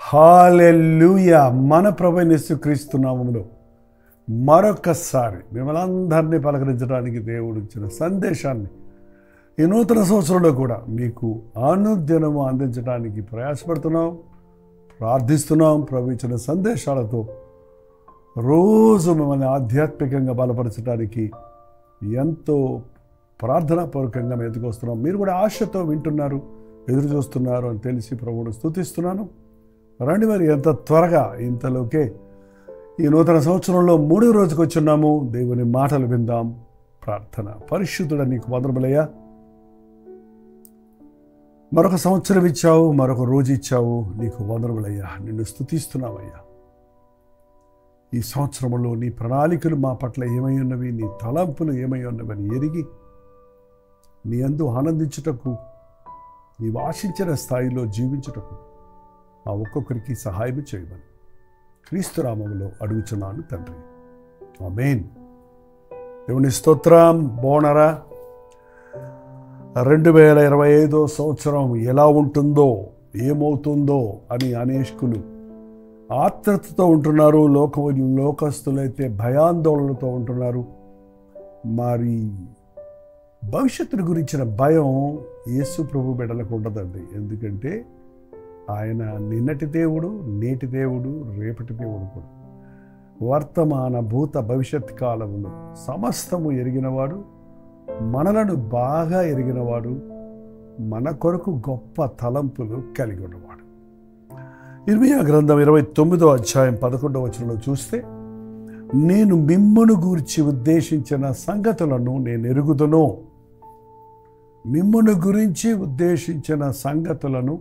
హల్లెలూయా. మన ప్రభువైన యేసుక్రీస్తు నామములో మరొకసారి మిమ్మల్ని అందరినీ పలకరించడానికి దేవుడు ఇచ్చిన సందేశాన్ని ఈ నూతన సంవత్సరంలో కూడా మీకు అనుదినము అందించడానికి ప్రయాసపడుతున్నాం, ప్రార్థిస్తున్నాం. ప్రభు ఇచ్చిన సందేశాలతో రోజు మిమ్మల్ని ఆధ్యాత్మికంగా బలపరచడానికి ఎంతో ప్రార్థనాపూర్వకంగా మేము ఎదుగు వస్తున్నాం. మీరు కూడా ఆశతో వింటున్నారు, ఎదురు చూస్తున్నారు అని తెలిసి ప్రభువును స్తుతిస్తున్నాను. రండి, మరి ఎంత త్వరగా ఇంతలోకే ఈ నూతన సంవత్సరంలో 3వ రోజుకు వచ్చున్నాము. దేవుని మాటలు విందాం. ప్రార్థన. పరిశుద్ధుడ, నీకు వందనములయ్యా. మరొక సంవత్సరం ఇచ్చావు, మరొక రోజు ఇచ్చావు. నీకు వందనములయ్యా. నిన్ను స్తుతిస్తున్నావయ్యా. ఈ సంవత్సరంలో నీ ప్రణాళికలు మా పట్ల ఏమై ఉన్నవి, నీ తలంపులు ఏమై ఉన్నవని ఎరిగి నీ యందు ఆనందించుటకు, నీవు ఆశించిన స్థాయిలో జీవించుటకు ఆ ఒక్కొక్కరికి సహాయం చేయమని క్రీస్తు నామములో అడుగుచున్నాను తండ్రి. ఆమేన్. దేవుని స్తోత్రం. బాగున్నారా? 2025 సంవత్సరం ఎలా ఉంటుందో, ఏమవుతుందో అని అనేకులు ఆత్రుతతో ఉంటున్నారు. లోకస్తులైతే భయాందోళనతో ఉంటున్నారు. మరి భవిష్యత్తును గురించిన భయం యేసు ప్రభు బిడ్డలకు ఉండదండి. ఎందుకంటే ఆయన నిన్నటి దేవుడు, నేటి దేవుడు, రేపటి దేవుడు కూడా. వర్తమాన భూత భవిష్యత్ కాలములు సమస్తము ఎరిగినవాడు, మనలను బాగా ఎరిగినవాడు, మన కొరకు గొప్ప తలంపులు కలిగి ఉన్నవాడు. ఇర్మీయా గ్రంథం 29వ అధ్యాయం 11వ వచనంలో చూస్తే, నేను మిమ్మును గూర్చి ఉద్దేశించిన సంగతులను నేను ఎరుగుదును. మిమ్మును గురించి ఉద్దేశించిన సంగతులను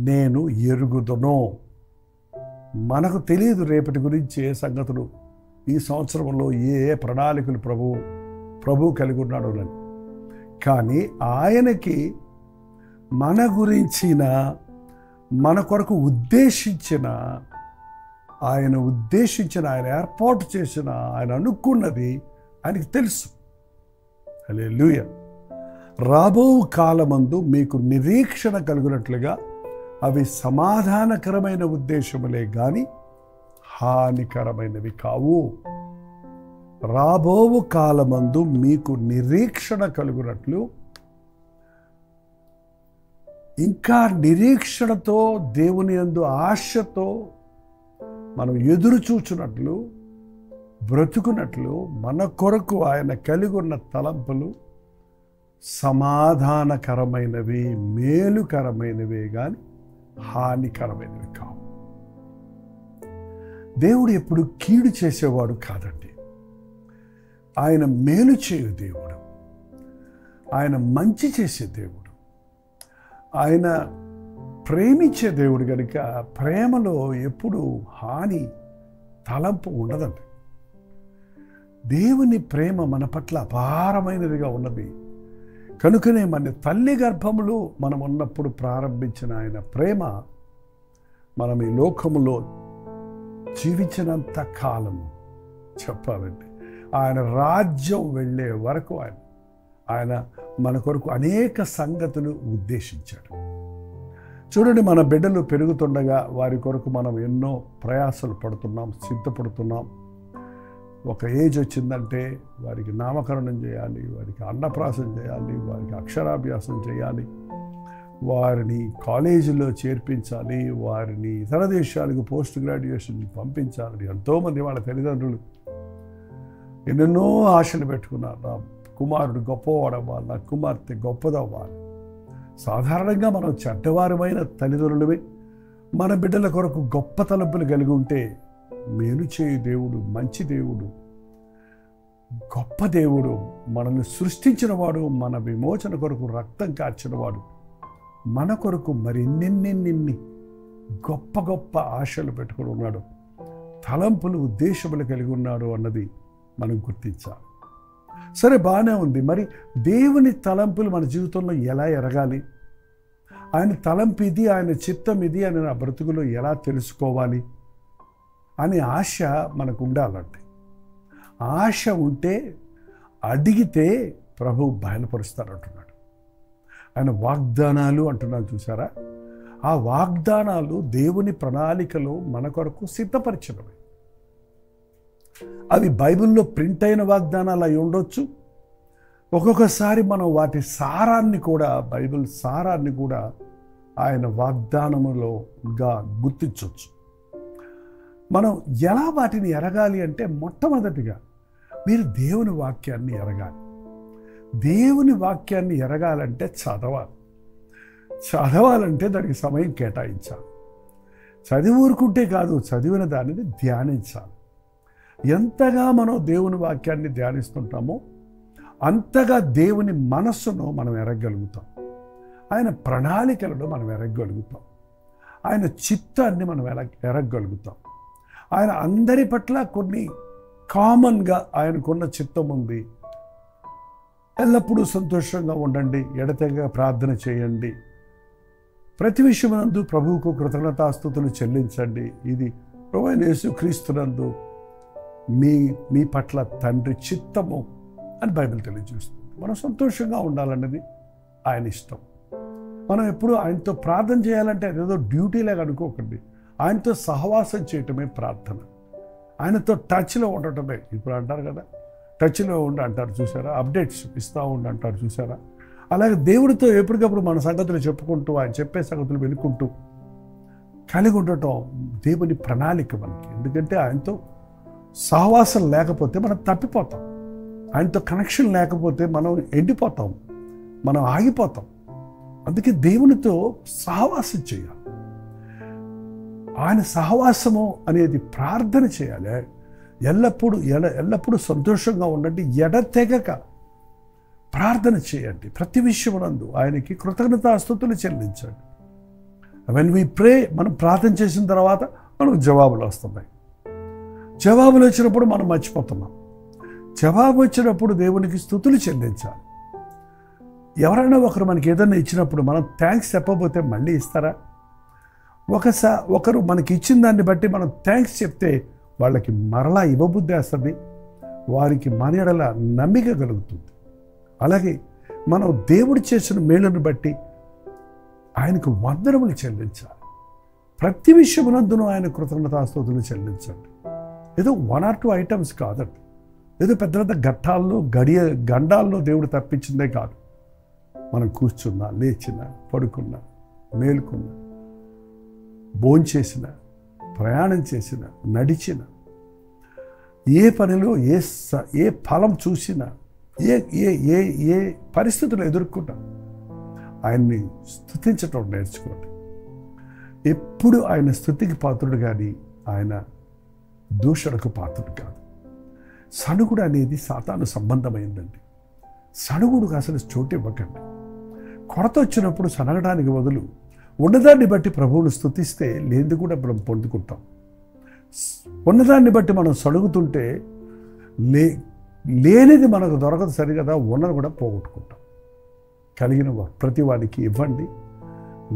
నేను ఎరుగుదును. మనకు తెలియదు రేపటి గురించి ఏ సంగతులు, ఈ సంవత్సరంలో ఏ ప్రణాళికలు ప్రభు కలిగి ఉన్నాడు అని. కానీ ఆయనకి మన గురించిన, మన కొరకు ఉద్దేశించిన, ఆయన ఏర్పాటు చేసిన, ఆయన అనుకున్నది ఆయనకి తెలుసు. హల్లెలూయా. రాబో కాలమందు మీకు నిరీక్షణ కలుగునట్లుగా అవి సమాధానకరమైన ఉద్దేశములే గాని హానికరమైనవి కావు. రాబో కాలమందు మీకు నిరీక్షణ కలుగునట్లు, ఇంకా నిరీక్షణతో దేవుని యందు ఆశతో మనం ఎదురు చూచున్నట్లు, బ్రతుకున్నట్లు మన కొరకు ఆయన కలిగి ఉన్న తలంపులు సమాధానకరమైనవి, మేలుకరమైనవే కానీ హానికరమైనవి కావు. దేవుడు ఎప్పుడు కీడు చేసేవాడు కాదండి. ఆయన మేలు చేయు దేవుడు, ఆయన మంచి చేసే దేవుడు, ఆయన ప్రేమించే దేవుడు కనుక ప్రేమలో ఎప్పుడు హాని తలంపు ఉండదండి. దేవుని ప్రేమ మన పట్ల అపారమైనదిగా ఉన్నది కనుకనే మన తల్లి గర్భములో మనం ఉన్నప్పుడు ప్రారంభించిన ఆయన ప్రేమ మనం ఈ లోకములో జీవించినంత కాలము చెప్పాలంటే ఆయన రాజ్యం వెళ్ళే వరకు ఆయన మన కొరకు అనేక సంగతులు ఉద్దేశించాడు. చూడండి, మన బిడ్డలు పెరుగుతుండగా వారి కొరకు మనం ఎన్నో ప్రయాసాలు పడుతున్నాం, సిద్ధపడుతున్నాం. ఒక ఏజ్ వచ్చిందంటే వారికి నామకరణం చేయాలి, వారికి అన్నప్రాసం చేయాలి, వారికి అక్షరాభ్యాసం చేయాలి, వారిని కాలేజీలో చేర్పించాలి, వారిని ఇతర దేశాలకు పోస్ట్ గ్రాడ్యుయేషన్కి పంపించాలి. ఎంతోమంది వాళ్ళ తల్లిదండ్రులు ఎన్నెన్నో ఆశలు పెట్టుకున్నారు. నా కుమారుడు గొప్పవాడవ్వాలి, నా కుమార్తె గొప్పదవ్వాలి. సాధారణంగా మనం చెడ్డవారమైన తల్లిదండ్రులమే మన బిడ్డల కొరకు గొప్ప తలంపులు కలిగి ఉంటే, మేలు చేయు దేవుడు, మంచి దేవుడు, గొప్ప దేవుడు, మనల్ని సృష్టించినవాడు, మన విమోచన కొరకు రక్తం కార్చినవాడు, మన కొరకు మరిన్నిన్ని గొప్ప గొప్ప ఆశలు పెట్టుకుని ఉన్నాడు, తలంపులు, ఉద్దేశములు కలిగి ఉన్నాడు అన్నది మనం గుర్తించాలి. సరే, బాగానే ఉంది. మరి దేవుని తలంపులు మన జీవితంలో ఎలా ఎరగాలి? ఆయన తలంపు ఇది, ఆయన చిత్తం ఇది అని నా బ్రతుకులో ఎలా తెలుసుకోవాలి అని ఆశ మనకు ఉండాలంటే, ఆశ ఉంటే అడిగితే ప్రభు బయలుపరుస్తారంటున్నాడు. ఆయన వాగ్దానాలు అంటున్నాను చూసారా? ఆ వాగ్దానాలు దేవుని ప్రణాళికలో మన కొరకు సిద్ధపరిచినవి. అవి బైబిల్లో ప్రింట్ అయిన వాగ్దానాలు అయి ఉండొచ్చు. ఒక్కొక్కసారి మనం వాటి సారాన్ని కూడా, బైబిల్ సారాన్ని కూడా ఆయన వాగ్దానములోగా గుర్తించవచ్చు. మనం ఎలా వాటిని ఎరగాలి అంటే, మొట్టమొదటిగా మీరు దేవుని వాక్యాన్ని ఎరగాలి. దేవుని వాక్యాన్ని ఎరగాలంటే చదవాలంటే దానికి సమయం కేటాయించాలి. చదివి ఊరుకుంటే కాదు, చదివిన దానిని ధ్యానించాలి. ఎంతగా మనం దేవుని వాక్యాన్ని ధ్యానిస్తుంటామో అంతగా దేవుని మనస్సును మనం ఎరగలుగుతాం. ఆయన ప్రణాళికలను మనం ఎరగలుగుతాం. ఆయన చిత్తాన్ని మనం ఎరగలుగుతాం. ఆయన అందరి పట్ల కొన్ని కామన్గా ఆయనకున్న చిత్తం ఉంది. ఎల్లప్పుడూ సంతోషంగా ఉండండి, ఎడతెగక ప్రార్థన చేయండి, ప్రతి విషయమునందు ప్రభువుకు కృతజ్ఞతాస్తుతులు చెల్లించండి, ఇది ప్రభువైన యేసుక్రీస్తునందు మీ పట్ల తండ్రి చిత్తము అని బైబిల్ తెలియజేస్తుంది. మనం సంతోషంగా ఉండాలన్నది ఆయన ఇష్టం. మనం ఎప్పుడు ఆయనతో ప్రార్థన చేయాలంటే అదేదో డ్యూటీలాగా అనుకోకండి. ఆయనతో సహవాసం చేయటమే ప్రార్థన. ఆయనతో టచ్లో ఉండటమే. ఇప్పుడు అంటారు కదా, టచ్లో ఉండి అంటారు చూసారా, అప్డేట్స్ ఇస్తూ ఉండి అంటారు చూసారా. అలాగే దేవుడితో ఎప్పటికప్పుడు మన సంగతులు చెప్పుకుంటూ, ఆయన చెప్పే సంగతులు వినుకుంటూ కలిగి ఉండటం దేవుని ప్రణాళిక మనకి. ఎందుకంటే ఆయనతో సహవాసం లేకపోతే మనం తప్పిపోతాం. ఆయనతో కనెక్షన్ లేకపోతే మనం ఎండిపోతాం, మనం ఆగిపోతాం. అందుకే దేవునితో సహవాసం చేయాలి. ఆయన సహవాసము అనేది ప్రార్థన చేయాలి. ఎల్లప్పుడూ సంతోషంగా ఉండండి, ఎడతెగక ప్రార్థన చేయండి, ప్రతి విషయమునందు ఆయనకి కృతజ్ఞతాస్తుతులు చెల్లించండి. వెన్ వి ప్రే, మనం ప్రార్థన చేసిన తర్వాత మనకు జవాబులు వస్తున్నాయి. జవాబులు వచ్చినప్పుడు మనం మర్చిపోతున్నాం. జవాబు వచ్చినప్పుడు దేవునికి స్తుతులు చెల్లించాలి. ఎవరైనా ఒకరు మనకి ఏదైనా ఇచ్చినప్పుడు మనం థ్యాంక్స్ చెప్పబోతే మళ్ళీ ఇస్తారా? ఒకరు మనకి ఇచ్చిన దాన్ని బట్టి మనం థ్యాంక్స్ చెప్తే వాళ్ళకి మరలా ఇవ్వబుద్ధి వేస్తుంది, వారికి మన ఎడల నమ్మిక కలుగుతుంది. అలాగే మనం దేవుడు చేసిన మేలును బట్టి ఆయనకు వందనములు చెల్లించాలి. ప్రతి విషయమునందును ఆయన కృతజ్ఞతాస్తుతులు చెల్లించండి. ఏదో 1 or 2 ఐటమ్స్ కాదండి. ఏదో పెద్ద పెద్ద గండాల్లో దేవుడు తప్పించిందే కాదు. మనం కూర్చున్నా, లేచినా, పడుకున్నా, మేలుకున్నా, భోంచేసిన, ప్రయాణం చేసిన, నడిచిన, ఏ పనిలో ఏ ఫలం చూసినా, ఏ పరిస్థితులు ఎదుర్కొన్నా ఆయన్ని స్తుతించటం నేర్చుకోండి. ఎప్పుడు ఆయన స్తుతికి పాత్రుడు కానీ ఆయన దూషణకు పాత్రుడు కాదు. సణుగుడు అనేది సాతాను సంబంధమైందండి. సణుగుడుకు అసలు చోటు ఇవ్వకండి. కొరత వచ్చినప్పుడు సనగడానికి బదులు ఉన్నదాన్ని బట్టి ప్రభువును స్తుతిస్తే లేనిది కూడా మనం పొందుకుంటాం. ఉన్నదాన్ని బట్టి మనం సణుగుతుంటే లేనిది మనకు దొరకదు సరిగదా, ఉన్నది కూడా పోగొట్టుకుంటాం. కలిగిన ప్రతి వానికి ఇవ్వండి,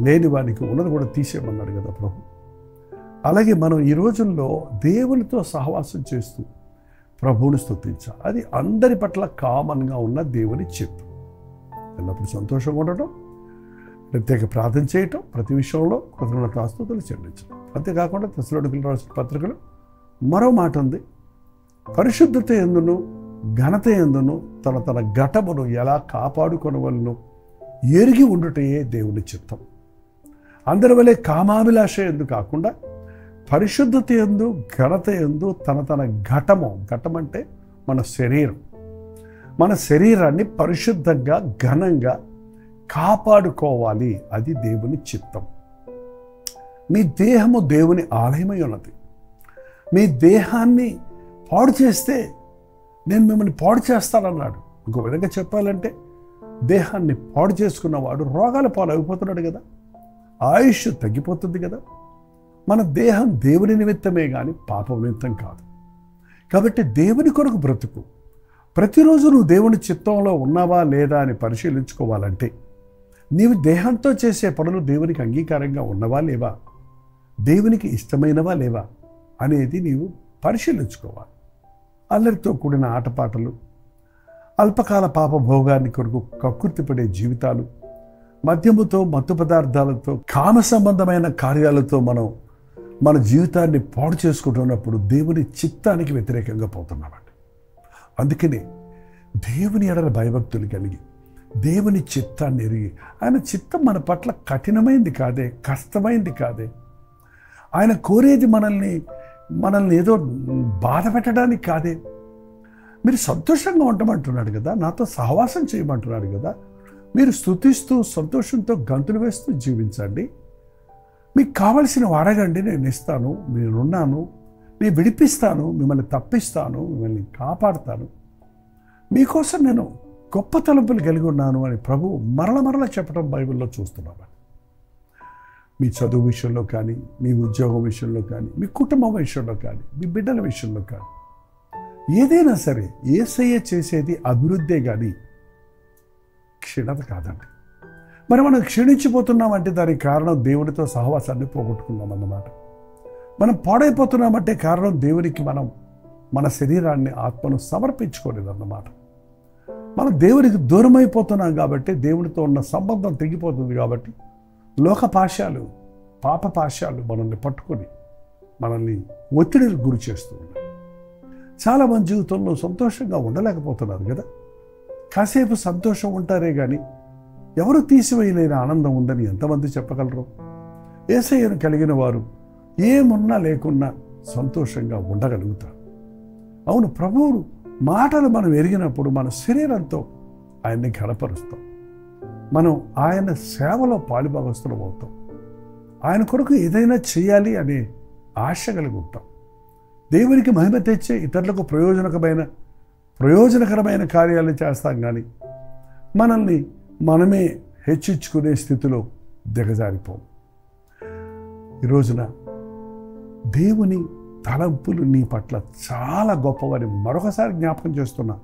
లేని వానికి ఉన్నది కూడా తీసేయమన్నాడు కదా ప్రభు. అలాగే మనం ఈ రోజుల్లో దేవునితో సహవాసం చేస్తూ ప్రభువుని స్తుతించాలి. అది అందరి పట్ల కామన్గా ఉన్న దేవుని చిత్తం. ఎల్లప్పుడూ సంతోషంగా ఉండటం, ప్రత్యేక ప్రార్థన చేయటం, ప్రతి విషయంలో కృతజ్ఞతాస్తుతులు చెల్లించడం. అంతేకాకుండా తెస్సలోనికీయులకు రాసిన పత్రికలో మరో మాట ఉంది, పరిశుద్ధత యందును ఘనత యందును తన ఘటమును ఎలా కాపాడుకొనవలెనో ఎరిగి ఉండుటయే దేవుని చిత్తం. అందరి వలె కామాభిలాష యందు కాకుండా పరిశుద్ధత యందు ఘనత యందు తన ఘటం అంటే మన శరీరాన్ని పరిశుద్ధంగా ఘనంగా కాపాడుకోవాలి. అది దేవుని చిత్తం. మీ దేహము దేవుని ఆలయమై ఉన్నది. మీ దేహాన్ని పాడు చేస్తే నేను మిమ్మల్ని పాడు చేస్తానన్నాడు. ఇంకో విధంగా చెప్పాలంటే దేహాన్ని పాడు చేసుకున్నవాడు రోగాల పాలు అయిపోతున్నాడు కదా, ఆయుష్ తగ్గిపోతుంది కదా. మన దేహం దేవుని నిమిత్తమే కానీ పాపం నిమిత్తం కాదు. కాబట్టి దేవుని కొరకు బ్రతుకు. ప్రతిరోజు నువ్వు దేవుని చిత్తంలో ఉన్నావా లేదా అని పరిశీలించుకోవాలంటే నీవు దేహంతో చేసే పనులు దేవునికి అంగీకారంగా ఉన్నవా లేవా, దేవునికి ఇష్టమైనవా లేవా అనేది నీవు పరిశీలించుకోవాలి. అల్లరితో కూడిన ఆటపాటలు, అల్పకాల పాప భోగాన్ని కొరకు కక్కుర్తిపడే జీవితాలు, మద్యముతో, మత్తు పదార్థాలతో, కామ సంబంధమైన కార్యాలతో మనం మన జీవితాన్ని పాడు చేసుకుంటున్నప్పుడు దేవుని చిత్తానికి వ్యతిరేకంగా పోతున్నామండి. అందుకని దేవుని ఎడల భయభక్తులు కలిగి దేవుని చిత్తాన్ని ఎరిగి, ఆయన చిత్తం మన పట్ల కఠినమైంది కాదే, కష్టమైంది కాదే. ఆయన కోరేది మనల్ని ఏదో బాధ పెట్టడానికి కాదే. మీరు సంతోషంగా ఉండమంటున్నాడు కదా, నాతో సహవాసం చేయమంటున్నాడు కదా. మీరు స్తుతిస్తూ సంతోషంతో గంతులు వేస్తూ జీవించండి. మీకు కావలసిన అడగండి, నేను ఇస్తాను, నేనున్నాను, నేను విడిపిస్తాను, మిమ్మల్ని తప్పిస్తాను, మిమ్మల్ని కాపాడుతాను, మీకోసం నేను గొప్ప తలంపులు కలిగి ఉన్నాను అని ప్రభు మరల చెప్పడం బైబిల్లో చూస్తున్నాం. మీ చదువు విషయంలో కానీ, మీ ఉద్యోగం విషయంలో కానీ, మీ కుటుంబం విషయంలో కానీ, మీ బిడ్డల విషయంలో కానీ, ఏదైనా సరే యేసయ్య చేసేది అభివృద్ధే కానీ క్షీణత కాదండి. మరి మనం క్షీణించిపోతున్నామంటే దానికి కారణం దేవునితో సహవాసాన్ని పోగొట్టుకున్నాం అన్నమాట. మనం పాడైపోతున్నామంటే కారణం దేవునికి మనం మన శరీరాన్ని, ఆత్మను సమర్పించుకోలేదన్నమాట. మనం దేవునికి దూరం అయిపోతున్నాం కాబట్టి, దేవునితో ఉన్న సంబంధం తెగిపోతుంది కాబట్టి లోక పాశాలు, పాప పాశాలు మనల్ని పట్టుకొని మనల్ని ఒత్తిడికి గురి చేస్తూ ఉన్నాయి. చాలామంది జీవితంలో సంతోషంగా ఉండలేకపోతున్నారు కదా. కాసేపు సంతోషం ఉంటారే కానీ ఎవరు తీసివేయలేని ఆనందం ఉందని ఎంతమంది చెప్పగలరు? యేసయ్యను కలిగిన వారు ఏమున్నా లేకున్నా సంతోషంగా ఉండగలుగుతారు. అవును, ప్రభువు మాటలు మనం ఎరిగినప్పుడు మన శరీరంతో ఆయన్ని ఘనపరుస్తాం. మనం ఆయన సేవలో పాలుభాగస్తులం అవుతాం. ఆయన కొరకు ఏదైనా చేయాలి అనే ఆశ కలిగి ఉంటాం. దేవునికి మహిమ తెచ్చే, ఇతరులకు ప్రయోజనకరమైన కార్యాలు చేస్తాం కానీ మనల్ని మనమే హెచ్చించుకునే స్థితిలో దిగజారిపోం. ఈ రోజున దేవుని తలంపులు నీ పట్ల చాలా గొప్పవని మరొకసారి జ్ఞాపకం చేస్తున్నా.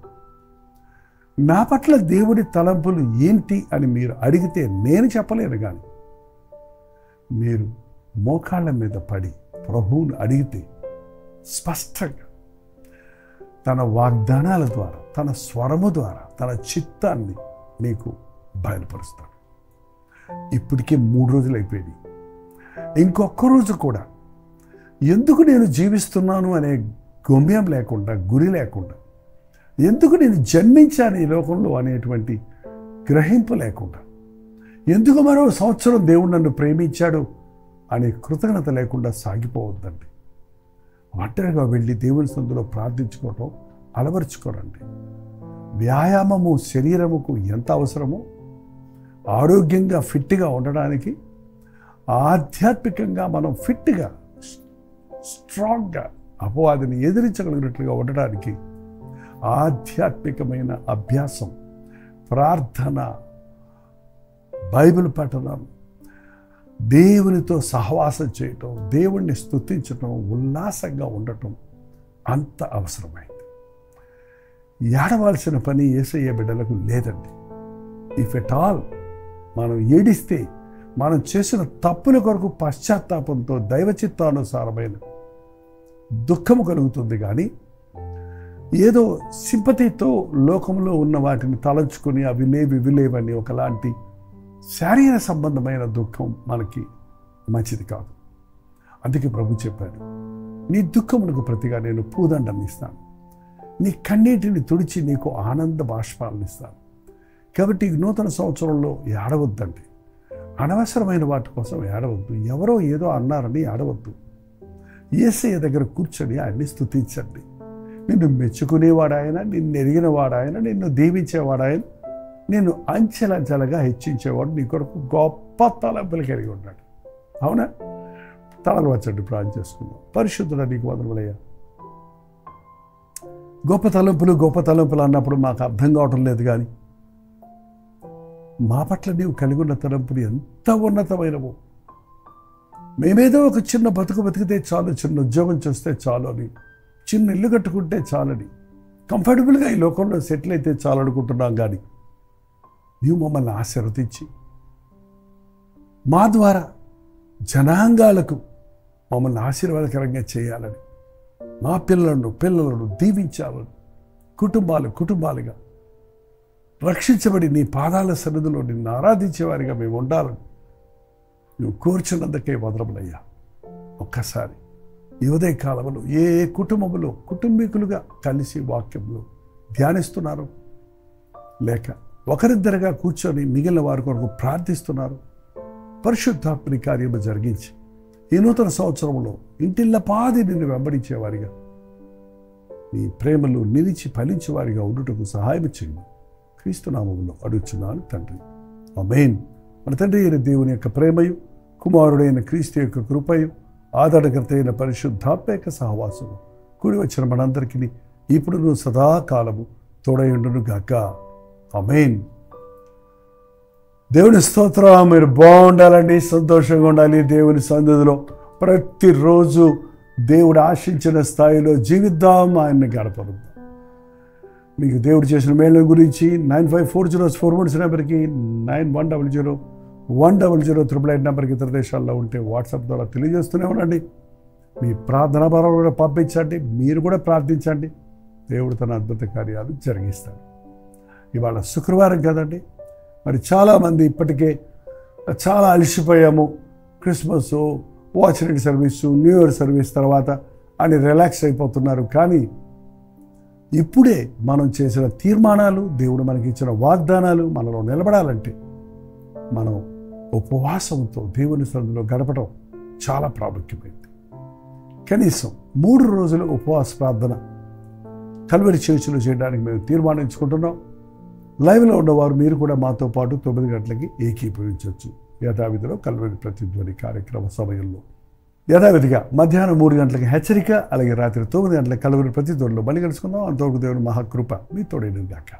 నా పట్ల దేవుని తలంపులు ఏంటి అని మీరు అడిగితే నేను చెప్పలేను, కానీ మీరు మోకాళ్ళ మీద పడి ప్రభువుని అడిగితే స్పష్టంగా తన వాగ్దానాల ద్వారా, తన స్వరము ద్వారా, తన చిత్తాన్ని మీకు బయలుపరుస్తాడు. ఇప్పటికే 3 రోజులు అయిపోయింది. ఇంకొక రోజు కూడా ఎందుకు నేను జీవిస్తున్నాను అనే గమ్యం లేకుండా, గురి లేకుండా, ఎందుకు నేను జన్మించాను ఈ లోకంలో అనేటువంటి గ్రహింపు లేకుండా, ఎందుకు మరో సంవత్సరం దేవుడు నన్ను ప్రేమించాడు అనే కృతజ్ఞత లేకుండా సాగిపోవద్దండి. ఒంటరిగా వెళ్ళి దేవుని సందులో ప్రార్థించుకోవటం అలవరుచుకోరండి. వ్యాయామము శరీరముకు ఎంత అవసరమో ఆరోగ్యంగా ఫిట్గా ఉండడానికి, ఆధ్యాత్మికంగా మనం ఫిట్గా, స్ట్రాంగ్గా అపవాదిని ఎదిరించగలిగినట్లుగా ఉండడానికి ఆధ్యాత్మికమైన అభ్యాసం, ప్రార్థన, బైబిల్ పఠనం, దేవునితో సహవాసం చేయటం, దేవుణ్ణి స్తుతించటం, ఉల్లాసంగా ఉండటం అంత అవసరమైంది. ఏడవలసిన పని యేసయ్య బిడ్డలకు లేదండి. ఇఫ్ ఎట్ ఆల్ మనం ఏడిస్తే మనం చేసిన తప్పుల కొరకు పశ్చాత్తాపంతో దైవచిత్తానుసారమైన దుఃఖము కలుగుతుంది, కానీ ఏదో సింపతితో లోకంలో ఉన్న వాటిని తలంచుకొని అవి లేవని ఒకలాంటి శారీర సంబంధమైన దుఃఖం మనకి మంచిది కాదు. అందుకే ప్రభు చెప్పాడు, నీ దుఃఖమునకు ప్రతిగా నేను పూదండం ఇస్తాను, నీ కన్నీటిని తుడిచి నీకు ఆనంద బాష్పాలను ఇస్తాను. కాబట్టి ఈ నూతన సంవత్సరంలో ఏడవద్దండి. అనవసరమైన వాటి కోసం ఏడవద్దు. ఎవరో ఏదో అన్నారని ఏడవద్దు. యేసయ్య దగ్గర కూర్చొని ఆయన్ని స్తుతించండి. నిన్ను మెచ్చుకునేవాడాయన, నిన్ను ఎరిగినవాడాయన, నిన్ను దీవించేవాడాయన, నిన్ను అంచెలంచెలుగా హెచ్చించేవాడు, నీ కొరకు గొప్ప తలంపులు కలిగి ఉన్నాడు. అవునా? తలలు వచ్చండి, ప్రార్థన చేసుకుందాం. పరిశుద్ధుడా, నీకు వందనములయ్యా. గొప్ప తలంపులు అన్నప్పుడు మాకు అర్థం కావటం లేదు, కానీ మా పట్ల నీవు కలిగి ఉన్న తలంపులు ఎంత ఉన్నతమైనవో. మేమేదో ఒక చిన్న బతికితే చాలు, చిన్న ఉద్యోగం చేస్తే చాలు అని, చిన్న ఇల్లు కట్టుకుంటే చాలని, కంఫర్టబుల్గా ఈ లోకంలో సెటిల్ అయితే చాలు అనుకుంటున్నాం, కానీ నీవు మమ్మల్ని ఆశీర్వదించి మా ద్వారా జనాంగాలకు మమ్మల్ని ఆశీర్వాదకరంగా చేయాలని, మా పిల్లలను దీవించాలని, కుటుంబాలుగా రక్షించబడి నీ పాదాల సన్నిధిలో నిన్ను ఆరాధించేవారిగా మేము ఉండాలని నువ్వు కూర్చున్నందుకే వదలములయ్యా. ఒక్కసారి ఈ ఉదయ కాలంలో ఏ కుటుంబంలో కుటుంబీకులుగా కలిసి వాక్యంలో ధ్యానిస్తున్నారు, లేక ఒకరిద్దరుగా కూర్చొని మిగిలిన వారి కొరకు ప్రార్థిస్తున్నారు, పరిశుద్ధాత్మని కార్యము జరిగించి ఈ నూతన సంవత్సరంలో ఇంటిల్లపాది నిన్ను వెంబడించేవారిగా, నీ ప్రేమలు నిలిచి ఫలించేవారిగా ఉండుటకు సహాయం చేయండి. క్రీస్తునామములో అడుగుచున్నాను తండ్రి, ఆమేన్. మన తండ్రి అయిన దేవుని యొక్క ప్రేమయు, కుమారుడైన క్రీస్తు యొక్క కృపయు, ఆదరణకర్త అయిన పరిశుద్ధాత్మ యొక్క సహవాసము కూడి వచ్చిన మనందరికీ ఇప్పుడు నువ్వు సదాకాలము తోడయుండును గాక. ఆమేన్. దేవుని స్తోత్రం. మీరు బాగుండాలండి, సంతోషంగా ఉండాలి. దేవుని సన్నిధిలో ప్రతిరోజు దేవుడు ఆశించిన స్థాయిలో జీవిద్దాం, ఆయన్ని గడపడం. మీకు దేవుడు చేసిన మేళ్ళ గురించి 954041 నెంబర్కి 91001008 నెంబర్కి ఇతర దేశాల్లో ఉంటే వాట్సాప్ ద్వారా తెలియజేస్తూనే ఉండండి. మీ ప్రార్థనా భారాలు కూడా పంపించండి, మీరు కూడా ప్రార్థించండి. దేవుడు తన అద్భుత కార్యాలు జరిగిస్తాడు. ఇవాళ శుక్రవారం కదండి, మరి చాలామంది ఇప్పటికే చాలా అలసిపోయాము. Christmas, watch night service, new year service తర్వాత అని రిలాక్స్ అయిపోతున్నారు. కానీ ఇప్పుడే మనం చేసిన తీర్మానాలు, దేవుడు మనకి ఇచ్చిన వాగ్దానాలు మనలో నిలబడాలంటే మనం ఉపవాసంతో దేవుని సన్నిధిలో గడపడం చాలా ప్రాముఖ్యమైనది. కనీసం 3 రోజులు ఉపవాస ప్రార్థన కల్వరి చర్చిలో చేయడానికి మేము తీర్మానించుకుంటున్నాం. లైవ్లో ఉన్నవారు మీరు కూడా మాతో పాటు 9 గంటలకి ఏకీభవించవచ్చు. యథావిధిలో కల్వరి ప్రతిధ్వని కార్యక్రమ సమయంలో యథావిధిగా మధ్యాహ్నం 3 గంటలకి హెచ్చరిక, అలాగే రాత్రి 9 గంటలకు కల్వరి ప్రతిధ్వనిలో మళ్ళీ కలుసుకుందాం. అంతవరకు దేవుని మహాకృప మీ తోడైన గాక.